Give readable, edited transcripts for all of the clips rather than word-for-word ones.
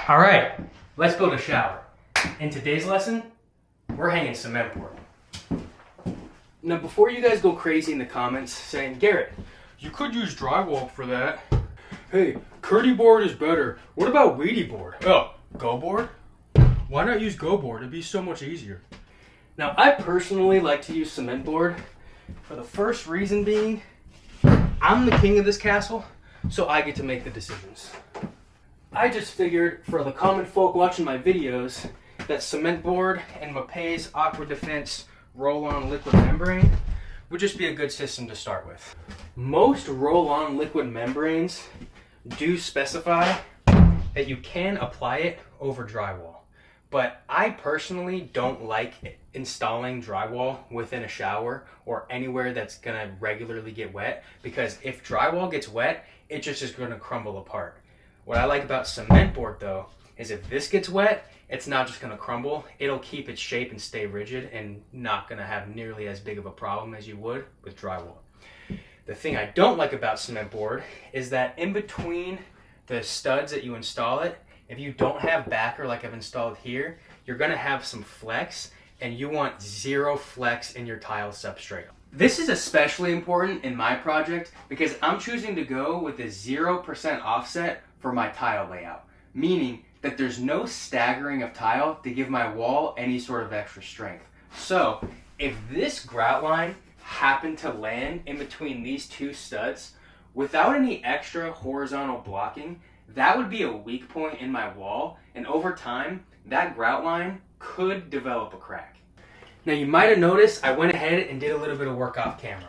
All right, let's build a shower. In today's lesson, we're hanging cement board. Now, before you guys go crazy in the comments saying, Garrett, you could use drywall for that. Hey, Curdy board is better. What about Weedy board? Oh, Go board? Why not use Go board? It'd be so much easier. Now, I personally like to use cement board for the first reason being, I'm the king of this castle, so I get to make the decisions. I just figured for the common folk watching my videos that cement board and Mapei's Aqua Defense roll-on liquid membrane would just be a good system to start with. Most roll-on liquid membranes do specify that you can apply it over drywall, but I personally don't like installing drywall within a shower or anywhere that's gonna regularly get wet, because if drywall gets wet, it just is gonna crumble apart. What I like about cement board though is if this gets wet, it's not just gonna crumble, it'll keep its shape and stay rigid and not gonna have nearly as big of a problem as you would with drywall. The thing I don't like about cement board is that in between the studs that you install it, if you don't have backer like I've installed here, you're gonna have some flex, and you want zero flex in your tile substrate. This is especially important in my project because I'm choosing to go with a 0% offset for my tile layout, meaning that there's no staggering of tile to give my wall any sort of extra strength. So if this grout line happened to land in between these two studs without any extra horizontal blocking, that would be a weak point in my wall, and over time that grout line could develop a crack. Now you might have noticed I went ahead and did a little bit of work off camera.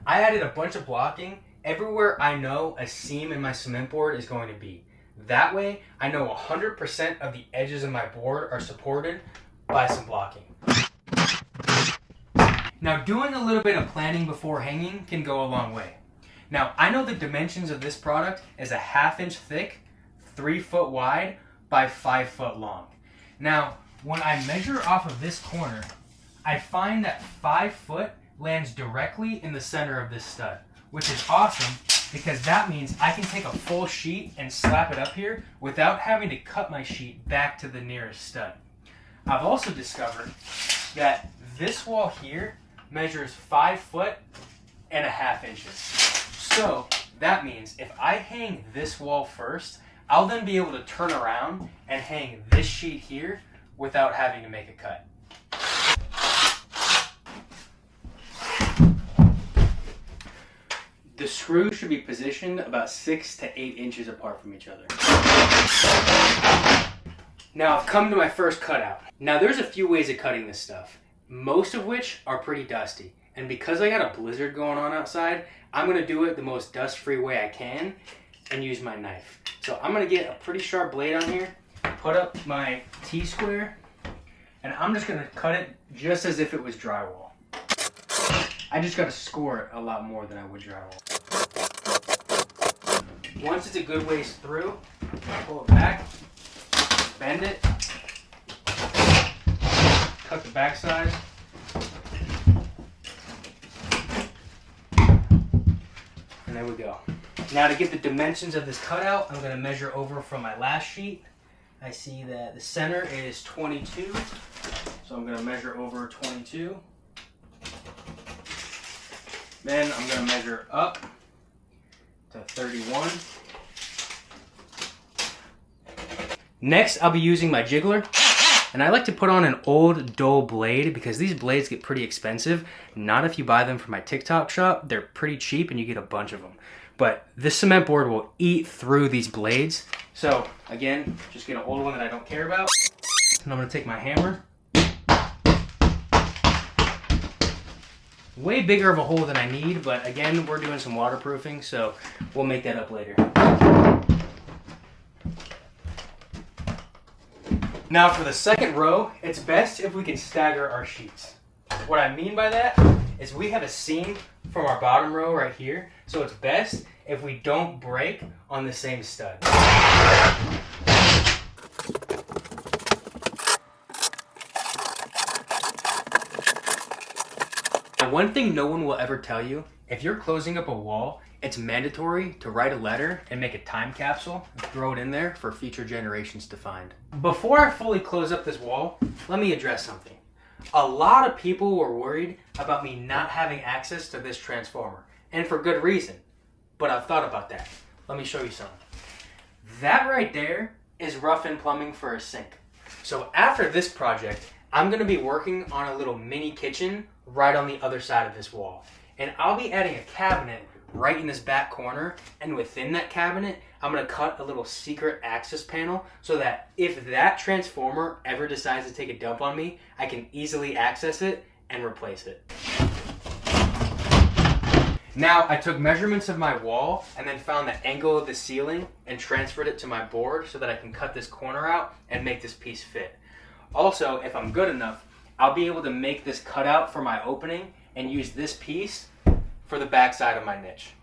I added a bunch of blocking everywhere I know a seam in my cement board is going to be. That way I know 100% of the edges of my board are supported by some blocking. Now, doing a little bit of planning before hanging can go a long way. Now, I know the dimensions of this product is a 1/2 inch thick, 3 foot wide, by 5 foot long. Now, when I measure off of this corner, I find that 5 foot lands directly in the center of this stud, which is awesome because that means I can take a full sheet and slap it up here without having to cut my sheet back to the nearest stud. I've also discovered that this wall here measures 5 foot and 1/2 inches. So that means if I hang this wall first, I'll then be able to turn around and hang this sheet here without having to make a cut. The screws should be positioned about 6 to 8 inches apart from each other. Now I've come to my first cutout. Now there's a few ways of cutting this stuff, most of which are pretty dusty. And because I got a blizzard going on outside, I'm gonna do it the most dust-free way I can and use my knife. So I'm gonna get a pretty sharp blade on here, put up my T-square, and I'm just gonna cut it just as if it was drywall. I just gotta score it a lot more than I would drywall. Once it's a good ways through, pull it back, bend it, cut the back side, and there we go. Now to get the dimensions of this cutout, I'm going to measure over from my last sheet. I see that the center is 22, so I'm going to measure over 22. Then I'm going to measure up to 31. Next, I'll be using my jiggler. And I like to put on an old dull blade because these blades get pretty expensive. Not if you buy them from my TikTok shop. They're pretty cheap and you get a bunch of them. But this cement board will eat through these blades. So again, just get an old one that I don't care about. And I'm gonna take my hammer. Way bigger of a hole than I need, but again, we're doing some waterproofing, so we'll make that up later. Now for the second row, it's best if we can stagger our sheets. What I mean by that is we have a seam from our bottom row right here, so it's best if we don't break on the same stud. One thing no one will ever tell you, if you're closing up a wall It's mandatory to write a letter and make a time capsule and throw it in there for future generations to find. Before I fully close up this wall, let me address something. A lot of people were worried about me not having access to this transformer, and for good reason. But I've thought about that. Let me show you something. That right there is rough-in plumbing for a sink. So after this project, I'm gonna be working on a little mini kitchen right on the other side of this wall. And I'll be adding a cabinet right in this back corner, and within that cabinet, I'm gonna cut a little secret access panel so that if that transformer ever decides to take a dump on me, I can easily access it and replace it. Now, I took measurements of my wall and then found the angle of the ceiling and transferred it to my board so that I can cut this corner out and make this piece fit. Also, if I'm good enough, I'll be able to make this cutout for my opening and use this piece for the back side of my niche.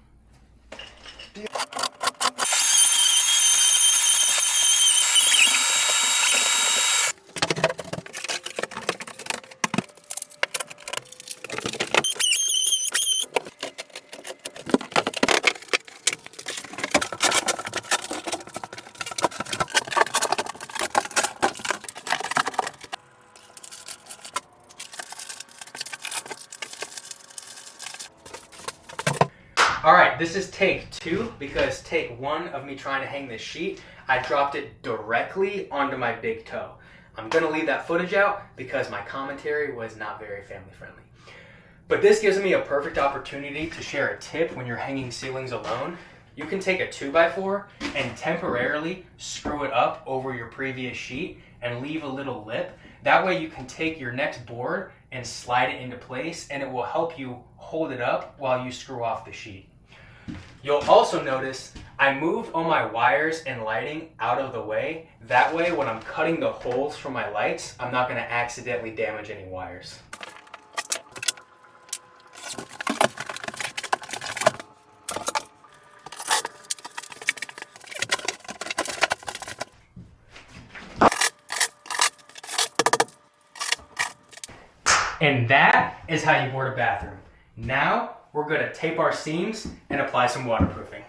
All right, this is take 2 because take 1 of me trying to hang this sheet, I dropped it directly onto my big toe. I'm gonna leave that footage out because my commentary was not very family friendly. But this gives me a perfect opportunity to share a tip when you're hanging ceilings alone. You can take a 2x4 and temporarily screw it up over your previous sheet and leave a little lip. That way you can take your next board and slide it into place, and it will help you hold it up while you screw off the sheet. You'll also notice I moved all my wires and lighting out of the way. That way when I'm cutting the holes for my lights, I'm not going to accidentally damage any wires. And that is how you board a bathroom. Now, we're going to tape our seams and apply some waterproofing.